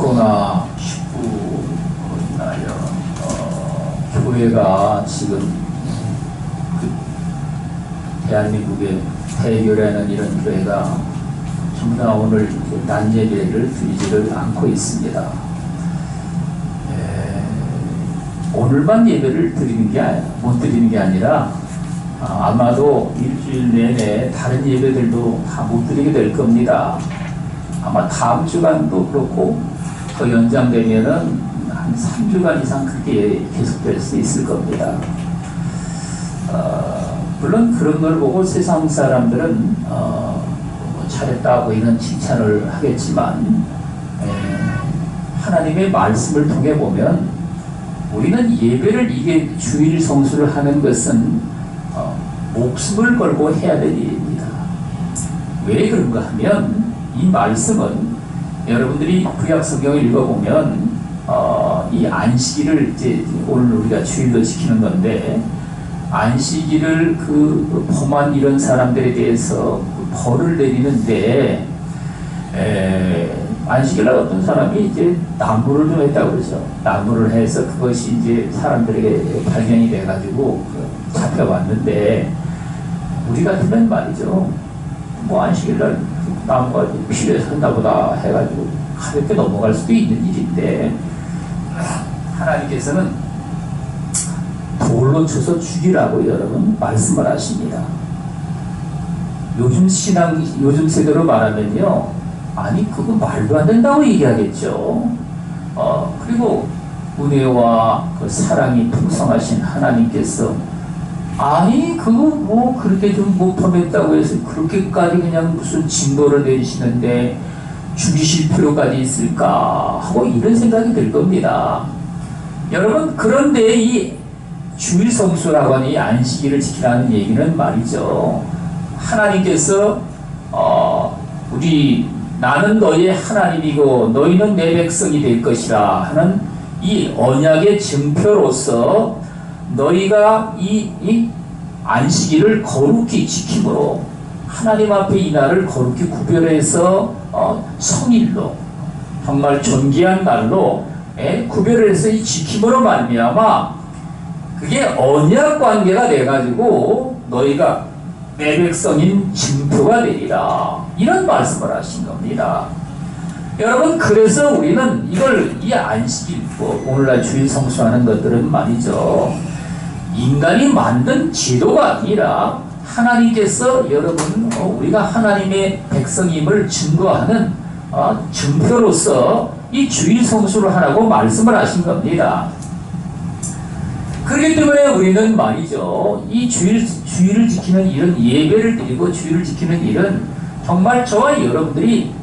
코로나19로 인하여 교회가 지금 대한민국에 대교라는 이런 교회가 전부 다 오늘 낮 예배를 드리지를 않고 있습니다. 오늘만 예배를 못 드리는 게 아니라 아마도 일주일 내내 다른 예배들도 다 못 드리게 될 겁니다. 아마 다음 주간도 그렇고 더 연장되면은 한 3주간 이상 그렇게 계속될 수 있을 겁니다. 물론 그런 걸 보고 세상 사람들은 잘했다고 이런 칭찬을 하겠지만 하나님의 말씀을 통해 보면 우리는 예배를 이게 주일 성수를 하는 것은 목숨을 걸고 해야 될 일입니다. 왜 그런가 하면 이 말씀은 여러분들이 구약 성경을 읽어보면 이 안식일을 이제 오늘 우리가 주일로 지키는 건데 안식일을 범한 이런 사람들에 대해서 벌을 내리는데 안식일날 어떤 사람이 이제 난무를 좀 했다고 그러죠. 난무를 해서 그것이 이제 사람들에게 발견이 돼가지고 잡혀왔는데 우리 같으면 말이죠. 뭐 안식일날 나무가 필요해서 한다 보다 해가지고 가볍게 넘어갈 수도 있는 일인데 하나님께서는 돌로 쳐서 죽이라고 여러분 말씀을 하십니다. 요즘 세대로 말하면요. 아니 그거 말도 안 된다고 얘기하겠죠. 그리고 은혜와 그 사랑이 풍성하신 하나님께서 아니 그거 뭐 그렇게 좀 못 범했다고 해서 그렇게까지 그냥 무슨 징벌을 내리시는데 죽이실 필요까지 있을까 하고 이런 생각이 들 겁니다. 여러분 그런데 이 주일 성수라고 하는 이 안식일을 지키라는 얘기는 말이죠. 하나님께서 나는 너의 하나님이고 너희는 내 백성이 될 것이라 하는 이 언약의 증표로서 너희가 이 안식일을 거룩히 지킴으로 하나님 앞에 이 날을 거룩히 구별해서 성일로 정말 존귀한 날로 구별해서 이 지킴으로 말미암아 그게 언약 관계가 돼가지고 너희가 내 백성인 증표가 되리라 이런 말씀을 하신 겁니다. 여러분 그래서 우리는 이 안식일 오늘날 주일 성수하는 것들은 말이죠. 인간이 만든 제도가 아니라 하나님께서 여러분 우리가 하나님의 백성임을 증거하는 증표로서 이 주일 성수를 하라고 말씀을 하신 겁니다. 그렇기 때문에 우리는 말이죠. 이 주일을 지키는 이런 예배를 드리고 주일을 지키는 일은 정말 저와 여러분들이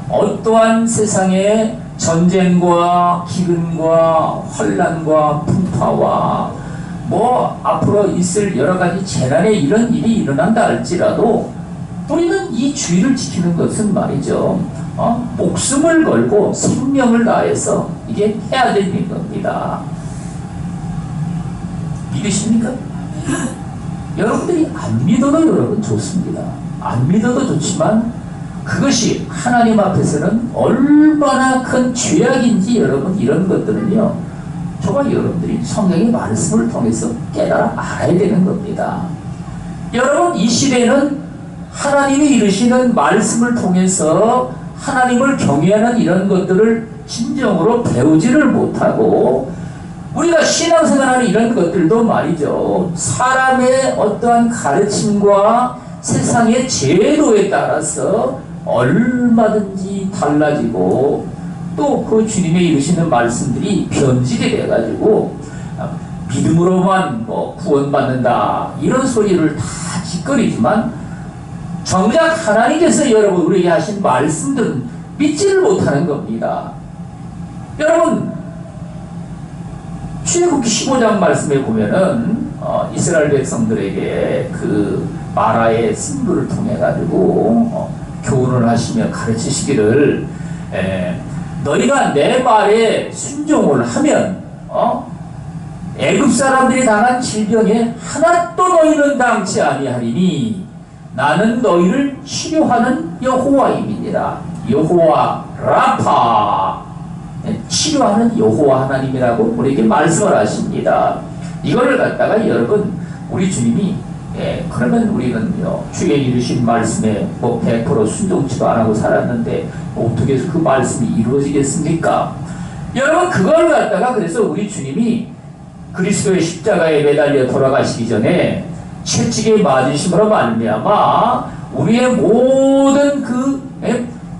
어떠한 세상의 전쟁과 기근과 환난과 풍파와 뭐 앞으로 있을 여러 가지 재난의 이런 일이 일어난다 할지라도 우리는 이 주일을 지키는 것은 말이죠. 목숨을 걸고 생명을 다해서 이게 해야 되는 겁니다. 믿으십니까? 여러분들이 안 믿어도 여러분 좋습니다. 안 믿어도 좋지만 그것이 하나님 앞에서는 얼마나 큰 죄악인지 여러분 이런 것들은요. 저와 여러분들이 성경의 말씀을 통해서 깨달아 알아야 되는 겁니다. 여러분 이 시대는 하나님이 이루시는 말씀을 통해서 하나님을 경외하는 이런 것들을 진정으로 배우지를 못하고 우리가 신앙생활하는 이런 것들도 말이죠. 사람의 어떠한 가르침과 세상의 제도에 따라서 얼마든지 달라지고 또 그 주님의 이루시는 말씀들이 변질이 돼가지고 믿음으로만 구원받는다 이런 소리를 다 짓거리지만 정작 하나님께서 여러분 우리에게 하신 말씀들은 믿지를 못하는 겁니다. 여러분 출애굽기 15장 말씀에 보면은 이스라엘 백성들에게 그 마라의 승부를 통해 가지고 교훈을 하시며 가르치시기를 너희가 내 말에 순종을 하면 애굽 사람들이 당한 질병에 하나도 너희는 당치 아니하리니 나는 너희를 치료하는 여호와임이니라. 여호와 라파 치료하는 여호와 하나님이라고 우리에게 말씀을 하십니다. 이거를 갖다가 여러분 우리 주님이 그러면 우리는요 주의 이루신 말씀에 뭐 100% 순종치도 안 하고 살았는데 어떻게 해서 그 말씀이 이루어지겠습니까? 여러분 그걸 갖다가 그래서 우리 주님이 그리스도의 십자가에 매달려 돌아가시기 전에 채찍에 맞으심으로 말미암아 우리의 모든 그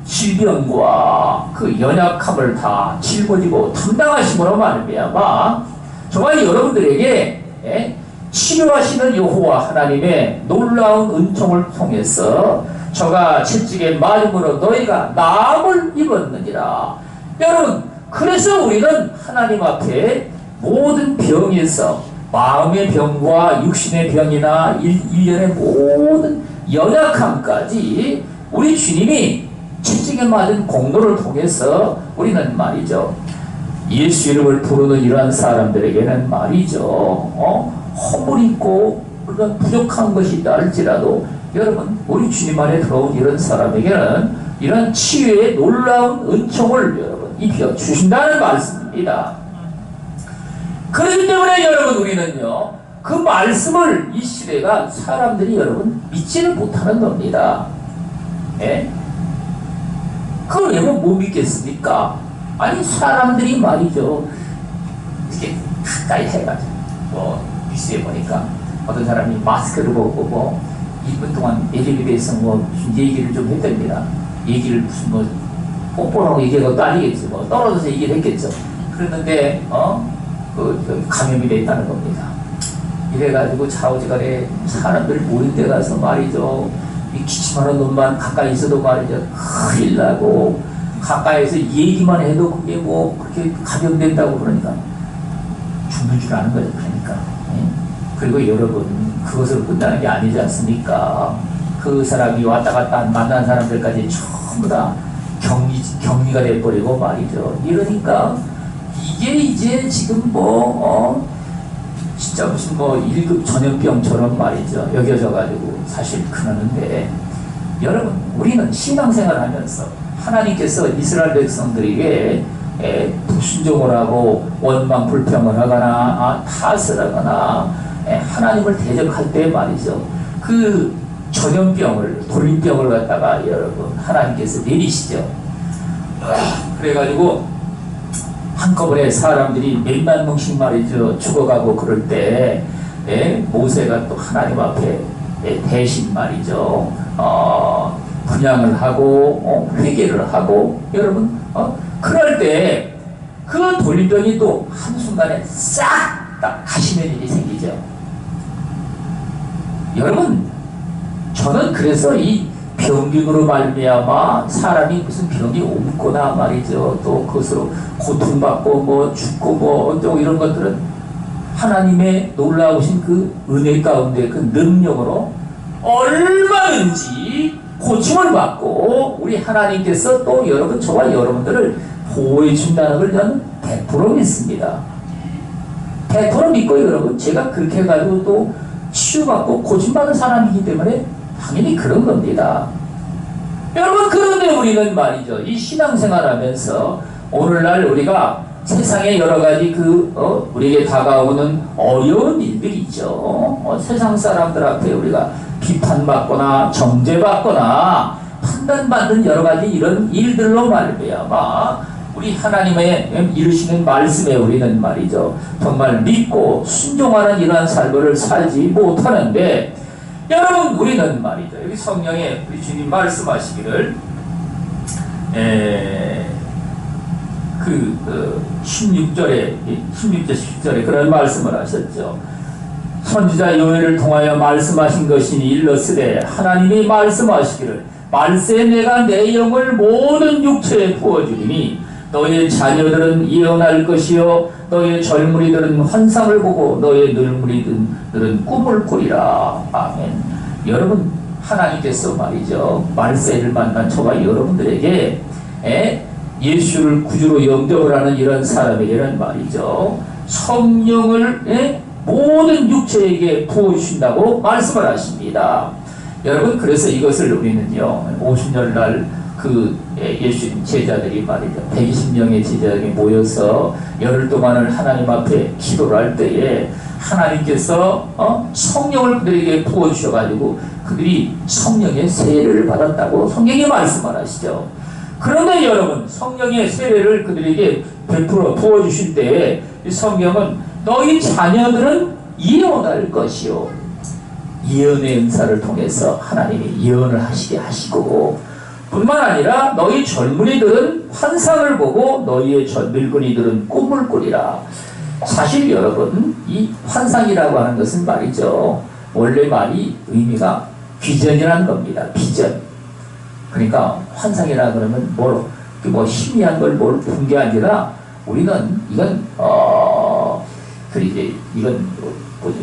질병과 그 연약함을 다 짊어지고 담당하심으로 말미암아 정말 여러분들에게 치료하시는 여호와 하나님의 놀라운 은총을 통해서 저가 채찍에 맞음으로 너희가 나음을 입었느니라. 여러분 그래서 우리는 하나님 앞에 모든 병에서 마음의 병과 육신의 병이나 일련의 모든 연약함까지 우리 주님이 채찍에 맞은 공로를 통해서 우리는 말이죠 예수 이름을 부르는 이러한 사람들에게는 말이죠 허물 있고 그런 부족한 것이 있다 할지라도 여러분 우리 주님 안에 들어온 이런 사람에게는 이런 치유의 놀라운 은총을 여러분 입혀 주신다는 말씀입니다. 그렇기 때문에 여러분 우리는요 그 말씀을 이 시대가 사람들이 여러분 믿지를 못하는 겁니다. 그걸 왜 못 믿겠습니까? 아니 사람들이 말이죠 이렇게 가까이 해가지고 뉴스에 보니까 어떤 사람이 마스크를 벗고 2분 동안 엘리베이터에서 무슨 얘기를 좀 했답니다. 얘기를 무슨 뽀뽀라고 얘기한 것도 아니겠지 떨어져서 얘기를 했겠죠. 그랬는데 감염이 돼 있다는 겁니다. 이래가지고 좌우지간에 사람들 모인 데 가서 말이죠 이 기침하는 놈만 가까이 있어도 말이죠 큰일 나고 가까이에서 얘기만 해도 그게 그렇게 감염된다고 그러니까 죽는 줄 아는 거죠. 그러니까 그리고 여러분 그것으로 끝나는 게 아니지 않습니까? 그 사람이 왔다 갔다 만난 사람들까지 전부 다 격리가 돼버리고 말이죠. 이러니까 이게 이제 지금 진짜 무슨 1급 전염병처럼 말이죠 여겨져가지고 사실 그러는데 여러분 우리는 신앙생활 하면서 하나님께서 이스라엘 백성들에게 불순종을 하고 원망 불평을 하거나 탓을 하거나 하나님을 대적할 때 말이죠 그 전염병을 돌림병을 갖다가 여러분 하나님께서 내리시죠. 그래가지고 한꺼번에 사람들이 몇만 명씩 말이죠 죽어가고 그럴 때 모세가 또 하나님 앞에 대신 말이죠 분향을 하고 회개를 하고 여러분 그럴 때 그 돌림병이 또 한순간에 싹 다 가시는 일이 생기죠. 여러분 저는 그래서 이 병균으로 말미암아 사람이 무슨 병이 옮거나 말이죠 또 그것으로 고통받고 죽고 어쩌고 이런 것들은 하나님의 놀라우신 그 은혜 가운데 그 능력으로 얼마든지 고침을 받고 우리 하나님께서 또 여러분 저와 여러분들을 보호해 준다는 걸 저는 100% 믿습니다. 100% 믿고 여러분 제가 그렇게 해가지고 또 치유받고 고침받은 사람이기 때문에 당연히 그런 겁니다. 여러분 그런데 우리는 말이죠 이 신앙생활 하면서 오늘날 우리가 세상에 여러가지 우리에게 다가오는 어려운 일들이 있죠. 세상 사람들 앞에 우리가 비판받거나 정죄받거나 판단받는 여러가지 이런 일들로 말미암아 우리 하나님의 이루시는 말씀에 우리는 말이죠 정말 믿고 순종하는 이러한 삶을 살지 못하는데 여러분 우리는 말이죠 여기 성경에 우리 주님 말씀하시기를 16절에 17절에 그런 말씀을 하셨죠. 선지자 요엘을 통하여 말씀하신 것이니 일러스되 하나님이 말씀하시기를 말세 내가 내 영을 모든 육체에 부어주리니 너의 자녀들은 예언할 것이요 너의 젊은이들은 환상을 보고 너의 늙은이들은 꿈을 꾸리라. 아멘. 여러분 하나님께서 말이죠 말세를 만난 저와 여러분들에게 예수를 구주로 영접을 하는 이런 사람에게는 말이죠 성령을 모든 육체에게 부어주신다고 말씀을 하십니다. 여러분 그래서 이것을 우리는요 오순절날 예수님 제자들이 말이죠. 120명의 제자들이 모여서 열흘 동안을 하나님 앞에 기도를 할 때에 하나님께서 성령을 그들에게 부어주셔가지고 그들이 성령의 세례를 받았다고 성경이 말씀을 하시죠. 그런데 여러분, 성령의 세례를 그들에게 베풀어 부어주실 때에 이 성경은 너희 자녀들은 예언할 것이요, 예언의 은사를 통해서 하나님이 예언을 하시게 하시고, 뿐만 아니라 너희 젊은이들은 환상을 보고 너희의 늙은이들은 꿈을 꾸리라. 사실 여러분, 이 환상이라고 하는 것은 말이죠, 원래 말이 의미가 비전이라는 겁니다. 비전. 그러니까 환상이라 그러면 뭐 희미한 걸 본 게 아니라 우리는 이건 이건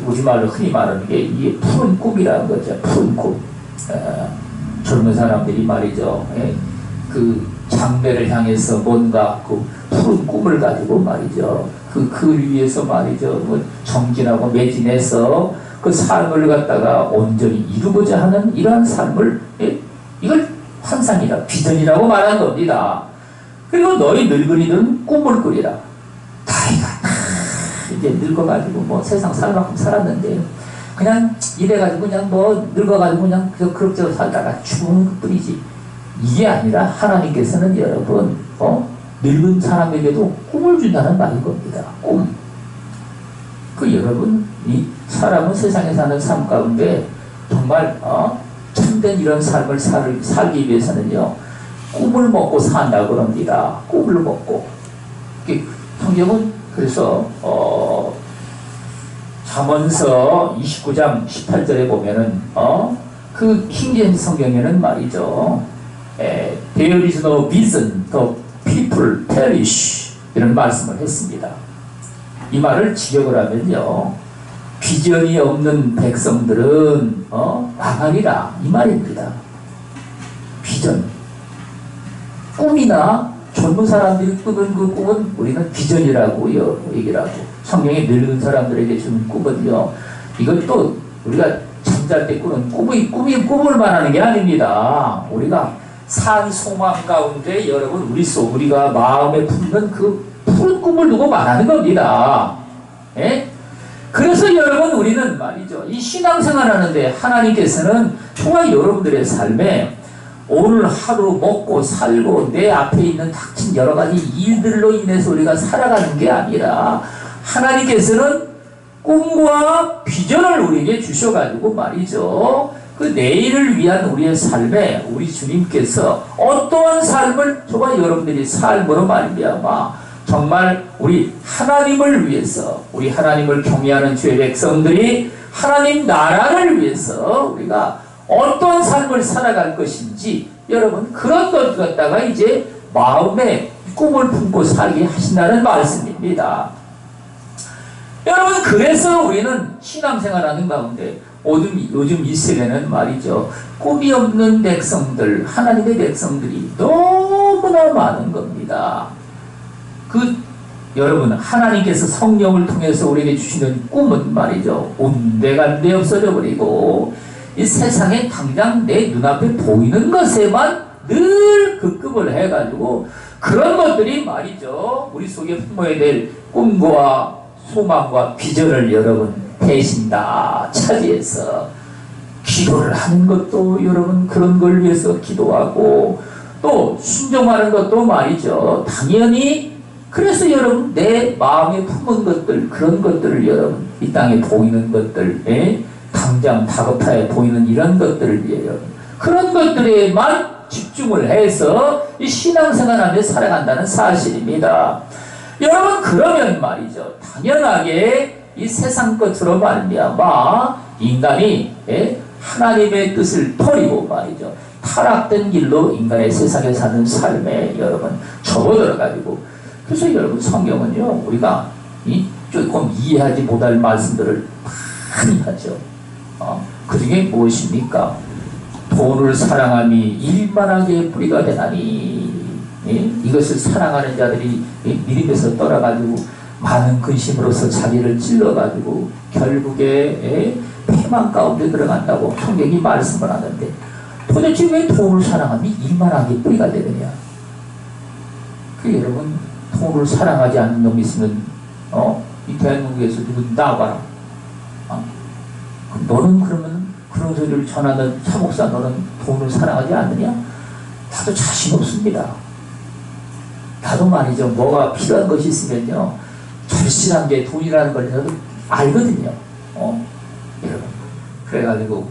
우리말로 흔히 말하는 게 이게 푸른 꿈이라는 거죠. 푸른 꿈. 젊은 사람들이 말이죠. 그 장래를 향해서 뭔가 그 푸른 꿈을 가지고 말이죠. 그 위에서 말이죠. 뭐 정진하고 매진해서 그 삶을 갖다가 온전히 이루고자 하는 이러한 삶을, 이걸 환상이라, 비전이라고 말한 겁니다. 그리고 너희 늙은이들은 꿈을 꾸리라. 나이가 이제 늙어가지고 뭐 세상 살 만큼 살았는데 그냥 이래가지고 그냥 뭐 늙어가지고 그냥 그럭저럭 살다가 죽은 것뿐이지. 이게 아니라 하나님께서는 여러분, 늙은 사람에게도 꿈을 준다는 말인 겁니다. 꿈. 여러분, 이 사람은 세상에 사는 삶 가운데 정말 참된 이런 삶을 살기 위해서는요, 꿈을 먹고 산다고 그럽니다. 꿈을 먹고. 성경은 그래서 잠언서 29장 18절에 보면은 그 킹제임스 성경에는 말이죠, There is no vision, the people perish, 이런 말씀을 했습니다. 이 말을 직역을 하면요, 비전이 없는 백성들은 망하리라, 이 말입니다. 비전. 꿈이나 젊은 사람들이 꾸는 그 꿈은 우리는 비전이라고요, 얘기를 하고, 성경에 늙은 사람들에게 주는 꿈은요, 이건 또 우리가 잠잘 때 꾸는 꿈을 말하는 게 아닙니다. 우리가 산 소망 가운데 여러분, 우리가 마음에 품는 그 푸른 꿈을 두고 말하는 겁니다. 그래서 여러분, 우리는 말이죠, 이 신앙생활 하는데 하나님께서는 정말 여러분들의 삶에 오늘 하루 먹고 살고 내 앞에 있는 닥친 여러 가지 일들로 인해서 우리가 살아가는 게 아니라 하나님께서는 꿈과 비전을 우리에게 주셔가지고 말이죠, 그 내일을 위한 우리의 삶에 우리 주님께서 어떠한 삶을 정말 여러분들이 삶으로 말미암아 정말 우리 하나님을 위해서, 우리 하나님을 경외하는 주의 백성들이 하나님 나라를 위해서 우리가 어떤 삶을 살아갈 것인지, 여러분 그런 것 갖다가 이제 마음에 꿈을 품고 살게 하신다는 말씀입니다. 여러분, 그래서 우리는 신앙생활하는 가운데 요즘 이 세대는 말이죠, 꿈이 없는 백성들, 하나님의 백성들이 너무나 많은 겁니다. 여러분, 하나님께서 성령을 통해서 우리에게 주시는 꿈은 말이죠, 온데간데 없어져 버리고 이 세상에 당장 내 눈앞에 보이는 것에만 늘 급급을 해가지고 그런 것들이 말이죠, 우리 속에 품어야 될 꿈과 소망과 비전을 여러분 대신 다 차지해서 기도를 하는 것도 여러분 그런 걸 위해서 기도하고, 또 순종하는 것도 말이죠, 당연히. 그래서 여러분, 내 마음에 품은 것들, 그런 것들을 여러분, 이 땅에 보이는 것들, 당장 다급하게 보이는 이런 것들을 위해 여러분, 그런 것들에만 집중을 해서 이 신앙생활하며 살아간다는 사실입니다. 여러분, 그러면 말이죠, 당연하게 이 세상 것으로 말미암아 인간이 하나님의 뜻을 버리고 말이죠, 타락된 길로 인간의 세상에 사는 삶에 여러분 접어들어가지고, 그래서 여러분 성경은요, 우리가 조금 이해하지 못할 말씀들을 많이 하죠. 그 중에 무엇입니까? 돈을 사랑함이 일만하게 뿌리가 되나니, 이것을 사랑하는 자들이 믿음에서 떠나가지고 많은 근심으로서 자기를 찔러가지고 결국에 패망 가운데 들어간다고 성경이 말씀을 하는데, 도대체 왜 돈을 사랑하니 일만하게 뿌리가 되느냐? 그 여러분, 돈을 사랑하지 않는 놈이 있으면 이 대한민국에서 누군 나와봐라. 너는 그러면 그런 소리를 전하는 사목사, 너는 돈을 사랑하지 않느냐? 나도 자신 없습니다. 나도 말이죠, 뭐가 필요한 것이 있으면요, 절실한 게 돈이라는 걸 저도 알거든요. 여러분, 그래가지고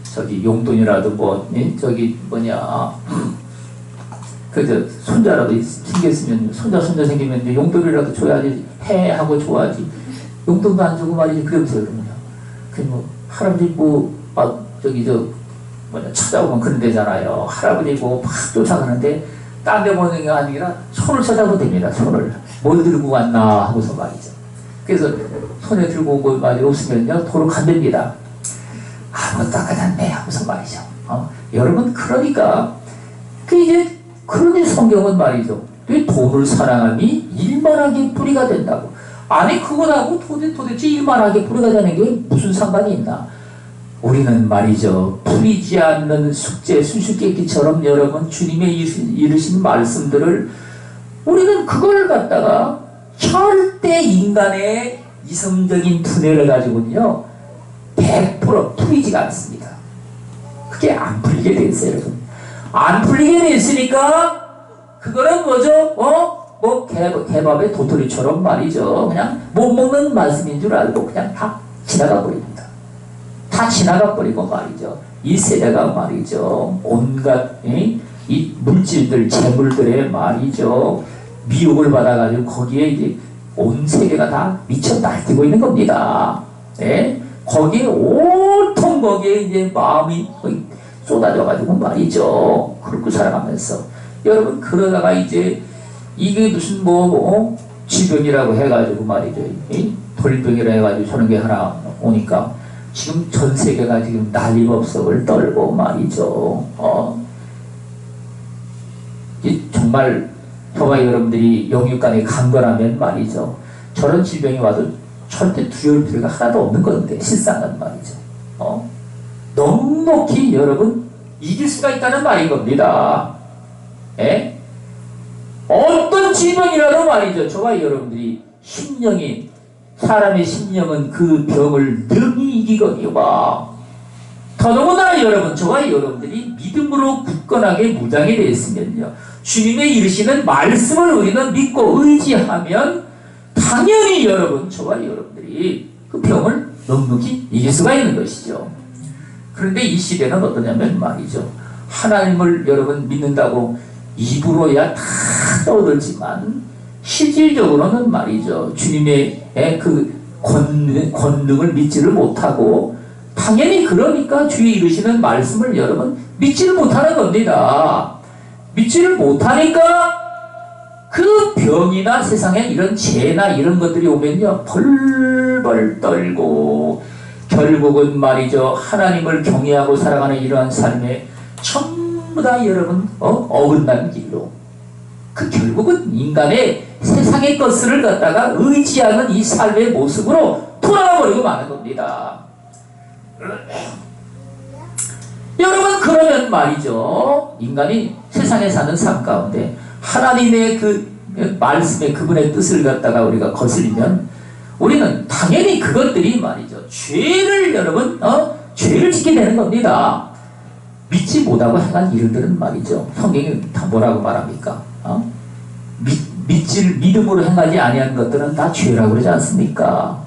저기 용돈이라도 그저 손자라도 생겼으면, 손자 생기면 이제 용돈이라도 줘야지, 하고 줘야지. 용돈도 안 주고 말이지. 그러면서 그러면요. 할아버지 찾아오면 그런 데잖아요. 할아버지 막 쫓아가는데 딴 데 보는 게 아니라 손을 찾아도 됩니다. 손을. 뭘 들고 왔나 하고서 말이죠. 그래서 손에 들고 온 거 말이 없으면요, 도로 간답니다. 아무것도 안 가졌네 하고서 말이죠. 여러분, 그러니까 그러니 성경은 말이죠, 왜 돈을 사랑함이 일만하게 뿌리가 된다고. 아니, 그거하고 도대체 일만하게 뿌리가 되는 게 무슨 상관이 있나? 우리는 말이죠, 풀리지 않는 숙제 수수께끼처럼 여러분, 주님의 이르신 말씀들을 우리는 그걸 갖다가 절대 인간의 이성적인 두뇌를 가지고는요 100% 풀리지가 않습니다. 그게 안 풀리게 돼 있어요, 여러분. 안 풀리게 돼 있으니까 그거는 뭐죠? 개밥의 도토리처럼 말이죠, 그냥 못 먹는 말씀인 줄 알고 그냥 다 지나가 버립니다. 다 지나가 버리고 말이죠, 이 세대가 말이죠, 온갖 이 물질들, 재물들에 말이죠, 미혹을 받아가지고 거기에 이제 온 세계가 다 미쳐 날뛰고 있는 겁니다. 예? 온통 거기에 이제 마음이 쏟아져가지고 말이죠, 그렇게 살아가면서 여러분, 그러다가 이제 이게 무슨 질병이라고 해가지고 말이죠, 돌병이라 해가지고 저런 게 하나 오니까 지금 전 세계가 지금 난리법석을 떨고 말이죠. 정말 저와 여러분들이 영육간에 강건하면 말이죠, 저런 질병이 와도 절대 두려울 필요가 하나도 없는 건데, 실상은 말이죠. 넉넉히 여러분 이길 수가 있다는 말인 겁니다. 예? 어떤 질병이라도 말이죠, 저와 여러분들이 사람의 심령은 그 병을 능히 이기거니와, 더더군다나 여러분, 저와 여러분들이 믿음으로 굳건하게 무장이 되었으면요, 주님의 이르시는 말씀을 우리는 믿고 의지하면 당연히 여러분, 저와 여러분들이 그 병을 넉넉히 이길 수가 있는 것이죠. 그런데 이 시대는 어떠냐면 말이죠, 하나님을 여러분 믿는다고 입으로야 다 떠들지만 실질적으로는 말이죠, 주님의 그 권능을 믿지를 못하고, 당연히 그러니까 주의 이르시는 말씀을 여러분 믿지를 못하는 겁니다. 믿지를 못하니까 그 병이나 세상에 이런 재나 이런 것들이 오면요 벌벌 떨고, 결국은 말이죠, 하나님을 경외하고 살아가는 이러한 삶에 전부 다 여러분 어긋나는 길로, 결국은 인간의 세상의 것을 갖다가 의지하는 이 삶의 모습으로 돌아가 버리고 마는 겁니다. 여러분, 그러면 말이죠, 인간이 세상에 사는 삶 가운데 하나님의 그 말씀의 그분의 뜻을 갖다가 우리가 거슬리면 우리는 당연히 그것들이 말이죠, 죄를 여러분 죄를 짓게 되는 겁니다. 믿지 못하고 행한 일들은 말이죠, 성경이 다 뭐라고 말합니까? 믿음으로 행하지 아니한 것들은 다 죄라고 그러지 않습니까?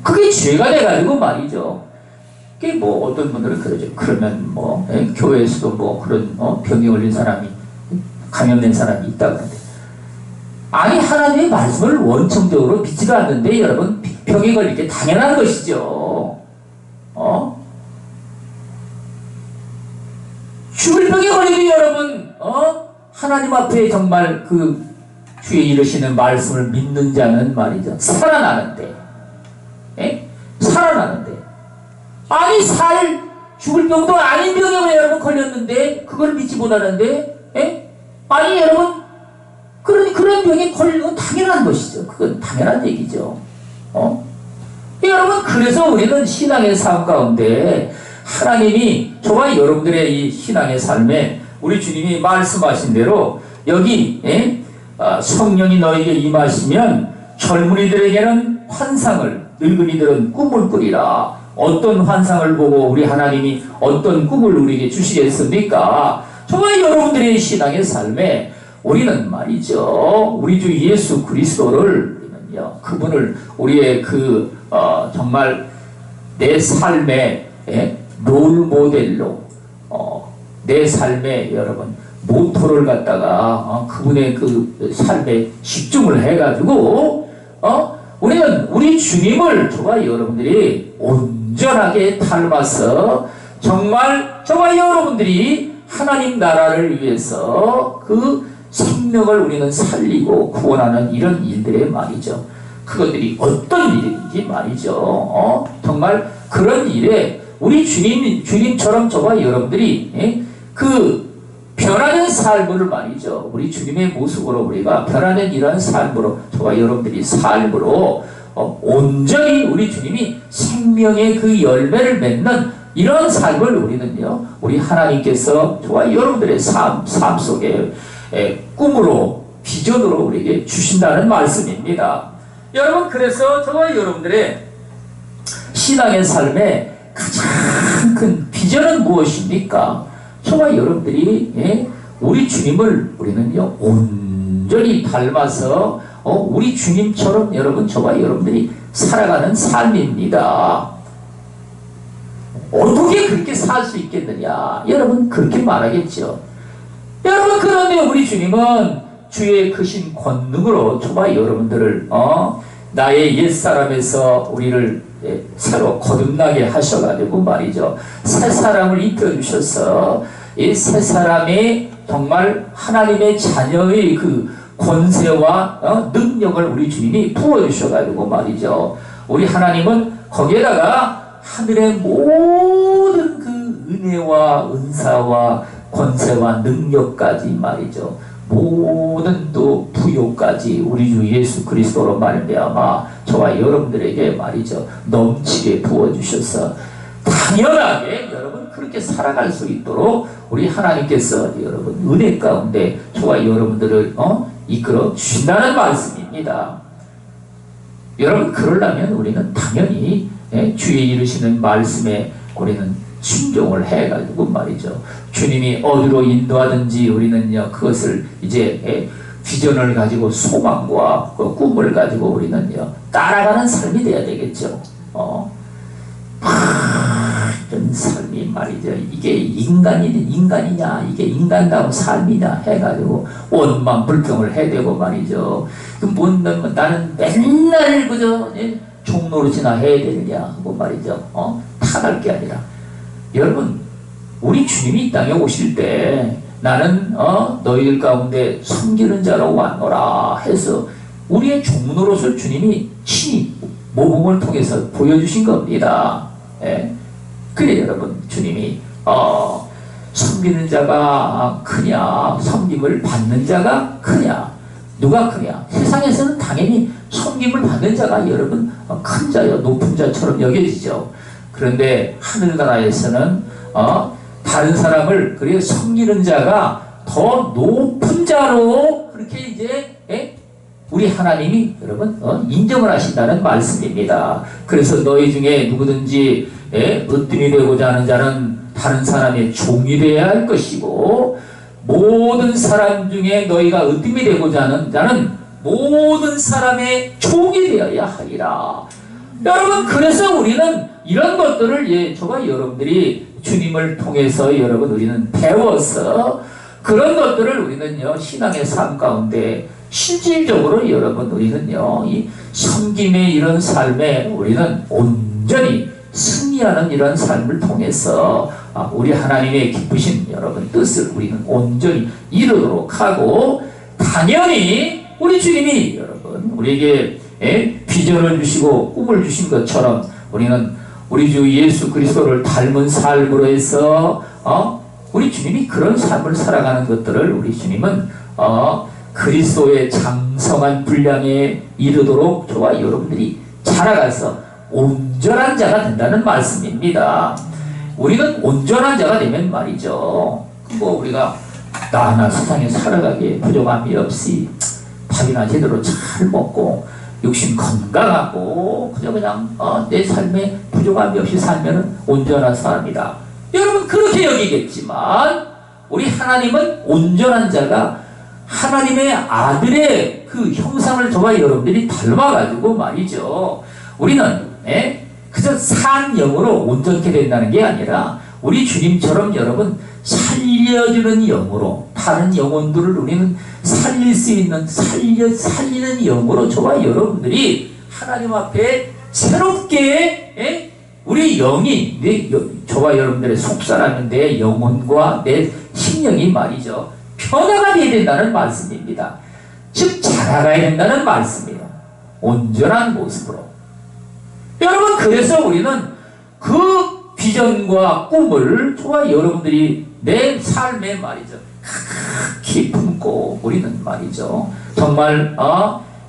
그게 죄가 돼가지고 말이죠, 그게 어떤 분들은 그러죠. 그러면 교회에서도 그런 병이 걸린 사람이, 감염된 사람이 있다 그러는데, 아니, 하나님의 말씀을 원천적으로 믿지도 않는데 여러분 병에 걸릴 게 당연한 것이죠. 죽을 병에 걸리면 여러분 하나님 앞에 정말 그 주의 이르시는 말씀을 믿는 자는 말이죠, 살아나는데, 살아나는데, 아니 죽을 병도 아닌 병에 여러분 걸렸는데 그걸 믿지 못하는데, 아니 여러분, 그런 병에 걸리는 건 당연한 것이죠. 그건 당연한 얘기죠. 여러분, 그래서 우리는 신앙의 삶 가운데 하나님이 저와 여러분들의 이 신앙의 삶에 우리 주님이 말씀하신 대로 여기 성령이 너에게 임하시면 젊은이들에게는 환상을, 늙은이들은 꿈을 꾸리라. 어떤 환상을 보고 우리 하나님이 어떤 꿈을 우리에게 주시겠습니까? 저와 여러분들의 신앙의 삶에 우리는 말이죠, 우리 주 예수 그리스도를, 우리는요, 그분을 우리의 정말 내 삶의 롤 모델로, 내 삶의 여러분 모토를 갖다가 그분의 그 삶에 집중을 해가지고 우리는 우리 주님을 저와 여러분들이 온전하게 닮아서 정말 저와 여러분들이 하나님 나라를 위해서 그 생명을 우리는 살리고 구원하는 이런 일들의 말이죠. 그것들이 어떤 일인지 말이죠. 정말 그런 일에 우리 주님처럼 저와 여러분들이 그 변하는 삶을 말이죠. 우리 주님의 모습으로 우리가 변하는 이러한 삶으로 저와 여러분들이 삶으로 온전히 우리 주님이 생명의 그 열매를 맺는 이런 삶을 우리는요, 우리 하나님께서 저와 여러분들의 삶 속에 꿈으로, 비전으로 우리에게 주신다는 말씀입니다. 여러분, 그래서 저와 여러분들의 신앙의 삶의 가장 큰 비전은 무엇입니까? 저와 여러분들이 우리 주님을 우리는요 온전히 닮아서 우리 주님처럼 여러분 저와 여러분들이 살아가는 삶입니다. 어떻게 그렇게 살 수 있겠느냐? 여러분 그렇게 말하겠죠. 여러분, 그런데 우리 주님은 주의 크신 권능으로 저와 여러분들을 나의 옛사람에서 우리를 새로 거듭나게 하셔가지고 말이죠, 새 사람을 입혀주셔서 이 새 사람이 정말 하나님의 자녀의 그 권세와 능력을 우리 주님이 부어주셔가지고 말이죠, 우리 하나님은 거기에다가 하늘의 모든 그 은혜와 은사와 권세와 능력까지 말이죠, 모든 또 부요까지 우리 주 예수 그리스도로 말미암아 저와 여러분들에게 말이죠 넘치게 부어주셔서 당연하게 여러분 그렇게 살아갈 수 있도록 우리 하나님께서 여러분 은혜 가운데 저와 여러분들을 이끌어 주신다는 말씀입니다. 여러분, 그러려면 우리는 당연히 주의 이루시는 말씀에 우리는 순종을 해가지고 말이죠, 주님이 어디로 인도하든지 우리는요 그것을 이제 비전을 가지고 소망과 그 꿈을 가지고 우리는요 따라가는 삶이 돼야 되겠죠. 이런 삶이 말이죠, 이게 인간이냐, 이게 인간다운 삶이냐 해가지고 원망 불평을 해대고 말이죠. 나는 맨날 그저 종노릇이나 해야 되느냐 하고 말이죠, 타갈 게 아니라, 여러분, 우리 주님이 이 땅에 오실 때 나는 너희들 가운데 섬기는 자로 왔노라 해서 우리의 종로로서 주님이 친히 모범을 통해서 보여주신 겁니다. 그래 여러분, 주님이 섬기는 자가 크냐, 섬김을 받는 자가 크냐, 누가 크냐? 세상에서는 당연히 섬김을 받는 자가 여러분 큰 자요, 높은 자처럼 여겨지죠. 그런데 하늘나라에서는 다른 사람을 그래 섬기는 자가 더 높은 자로 그렇게 이제 우리 하나님이 여러분 인정을 하신다는 말씀입니다. 그래서 너희 중에 누구든지 으뜸이 되고자 하는 자는 다른 사람의 종이 되어야 할 것이고, 모든 사람 중에 너희가 으뜸이 되고자 하는 자는 모든 사람의 종이 되어야 하리라. 여러분, 그래서 우리는 이런 것들을 저와 여러분들이 주님을 통해서 여러분 우리는 배워서 그런 것들을 우리는요 신앙의 삶 가운데 실질적으로 여러분 우리는요 이 섬김의 이런 삶에 우리는 온전히 승리하는 이런 삶을 통해서 우리 하나님의 기쁘신 여러분 뜻을 우리는 온전히 이루도록 하고, 당연히 우리 주님이 여러분 우리에게 비전을 주시고 꿈을 주신 것처럼 우리는 우리 주 예수 그리스도를 닮은 삶으로 해서 우리 주님이 그런 삶을 살아가는 것들을 우리 주님은 그리스도의 장성한 분량에 이르도록 저와 여러분들이 자라가서 온전한 자가 된다는 말씀입니다. 우리는 온전한 자가 되면 말이죠. 뭐 우리가 나 하나 세상에 살아가기에 부족함이 없이 밥이나 제대로 잘 먹고 육신 건강하고 그저 그냥 내 삶에 부족함이 없이 살면 온전한 사람이다. 여러분 그렇게 여기겠지만 우리 하나님은 온전한 자가 하나님의 아들의 그 형상을 저와 여러분들이 닮아가지고 말이죠. 우리는 그저 산 영으로 온전케 된다는 게 아니라 우리 주님처럼 여러분 살려주는 영으로 다른 영혼들을 우리는 살릴 수 있는 살리는 영으로 저와 여러분들이 하나님 앞에 새롭게 우리 영이 저와 여러분들의 속사람인 내 영혼과 내 심령이 말이죠 변화가 되어야 된다는 말씀입니다. 즉 자라가야 된다는 말씀이에요. 온전한 모습으로. 여러분 그래서 우리는 그 비전과 꿈을 저와 여러분들이 내 삶에 말이죠 깊이 품고 우리는 말이죠 정말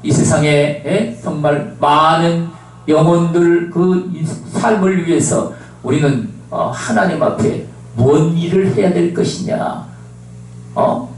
이 세상에 정말 많은 영혼들 그 삶을 위해서 우리는 하나님 앞에 뭔 일을 해야 될 것이냐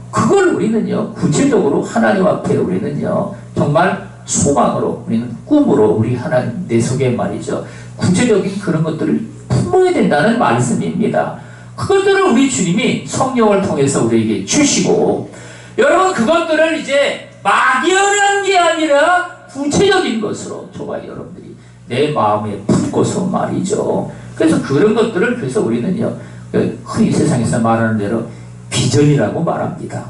그걸 우리는요 구체적으로 하나님 앞에 우리는요 정말 소망으로 우리는 꿈으로 우리 하나님 내 속에 말이죠 구체적인 그런 것들을 품어야 된다는 말씀입니다. 그것들을 우리 주님이 성령을 통해서 우리에게 주시고 여러분 그것들을 이제 막연한 게 아니라 구체적인 것으로 저와 여러분들이 내 마음에 품고서 말이죠. 그래서 그런 것들을 그래서 우리는요 흔히 세상에서 말하는 대로 비전이라고 말합니다.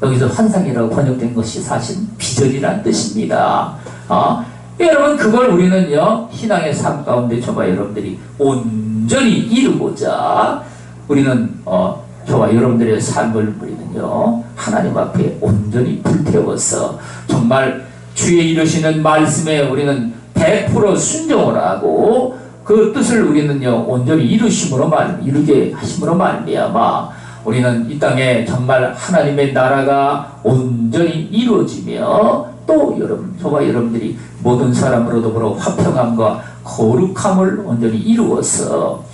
여기서 환상이라고 번역된 것이 사실 비전이란 뜻입니다. 여러분 그걸 우리는요 신앙의 삶 가운데 저와 여러분들이 온전히 이루고자 우리는 저와 여러분들의 삶을 우리는요 하나님 앞에 온전히 불태워서 정말 주의 이루시는 말씀에 우리는 100% 순종을 하고 그 뜻을 우리는요 온전히 이루게 하심으로 말미암아 우리는 이 땅에 정말 하나님의 나라가 온전히 이루어지며 또 여러분 저와 여러분들이 모든 사람으로 더불어 화평함과 거룩함을 온전히 이루어서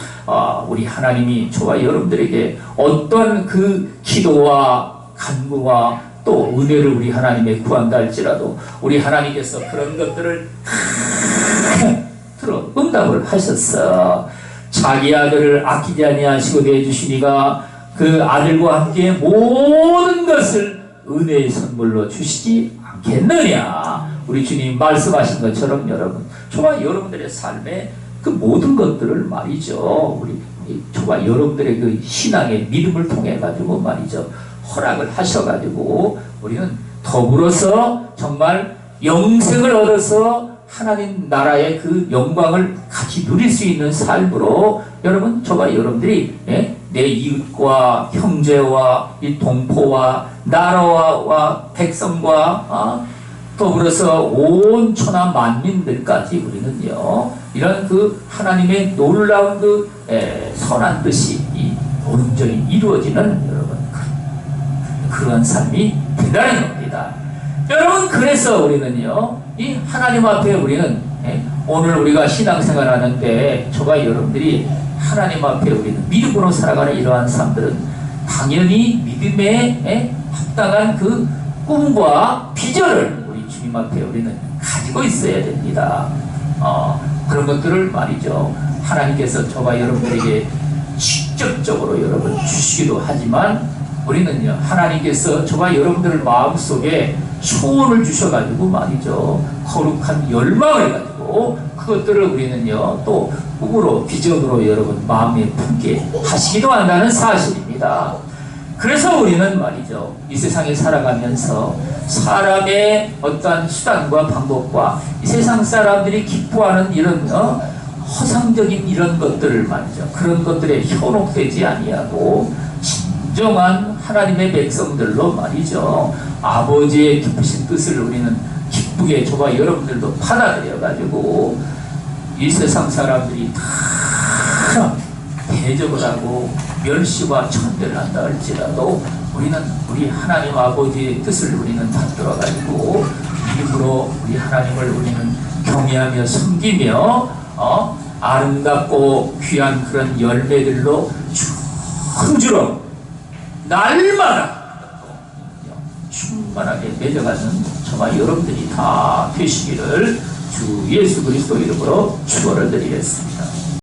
우리 하나님이 저와 여러분들에게 어떤 그 기도와 간구와 또 은혜를 우리 하나님의 구한다 할지라도 우리 하나님께서 그런 것들을 들어 응답을 하셨어. 자기 아들을 아끼지 아니하시고 내주시니가 그 아들과 함께 모든 것을 은혜의 선물로 주시지 않겠느냐. 우리 주님 말씀하신 것처럼 여러분 저와 여러분들의 삶에 그 모든 것들을 말이죠 우리 저와 여러분들의 그 신앙의 믿음을 통해 가지고 말이죠 허락을 하셔가지고 우리는 더불어서 정말 영생을 얻어서 하나님 나라의 그 영광을 같이 누릴 수 있는 삶으로 여러분 저와 여러분들이 내 이웃과 형제와 이 동포와 나라와 백성과 더불어서 온 천하 만민들까지 우리는요 이런 그 하나님의 놀라운 그 선한 뜻이 온전히 이루어지는 여러분 그런 삶이 되다는 겁니다. 여러분 그래서 우리는요 이 하나님 앞에 우리는 오늘 우리가 신앙생활 하는데 저와 여러분들이 하나님 앞에 우리는 믿음으로 살아가는 이러한 삶들은 당연히 믿음에 합당한 그 꿈과 비전을 우리 주님 앞에 우리는 가지고 있어야 됩니다. 그런 것들을 말이죠 하나님께서 저와 여러분들에게 직접적으로 여러분 주시기도 하지만 우리는요 하나님께서 저와 여러분들 마음속에 소원을 주셔가지고 말이죠 거룩한 열망을 가지고 그것들을 우리는요 또 꿈으로 비전으로 여러분 마음에 품게 하시기도 한다는 사실입니다. 그래서 우리는 말이죠 이 세상에 살아가면서 사람의 어떠한 수단과 방법과 이 세상 사람들이 기뻐하는 이런 허상적인 이런 것들을 말이죠 그런 것들에 현혹되지 아니하고 진정한 하나님의 백성들로 말이죠 아버지의 깊으신 뜻을 우리는 기쁘게 저와 여러분들도 받아들여 가지고 이 세상 사람들이 다 대적을 하고 멸시와 천대를 한다 할지라도 우리는 우리 하나님 아버지의 뜻을 우리는 받들어 가지고 믿음으로 우리 하나님을 우리는 경외하며 섬기며 아름답고 귀한 그런 열매들로 주렁주렁 날마다 충만하게 맺어가는 저와 여러분들이 다 되시기를 주 예수 그리스도 이름으로 축원을 드리겠습니다.